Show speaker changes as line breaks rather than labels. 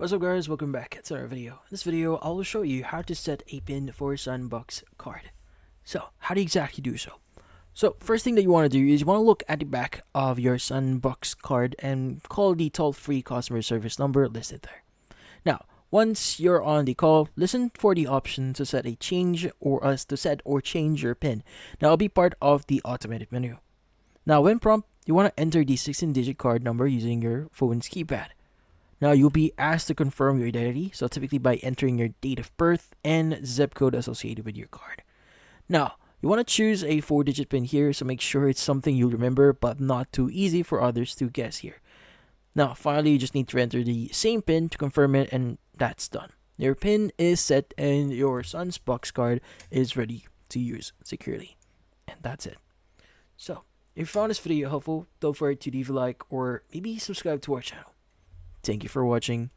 What's up guys, welcome back to our video. In this video, I will show you how to set a pin for Sunbucks card. So, how do you exactly do so? So, first thing that you want to do is you want to look at the back of your Sunbucks card and call the toll-free customer service number listed there. Now, once you're on the call, listen for the option to set a change or to set or change your pin. Now, it'll be part of the automated menu. Now, when prompt, you want to enter the 16-digit card number using your phone's keypad. Now, you'll be asked to confirm your identity, so typically by entering your date of birth and zip code associated with your card. Now, you want to choose a 4-digit pin here, so make sure it's something you'll remember but not too easy for others to guess here. Now, finally, you just need to enter the same pin to confirm it, and that's done. Your pin is set and your Sunbucks card is ready to use securely. And that's it. So, if you found this video helpful, don't forget to leave a like or maybe subscribe to our channel. Thank you for watching.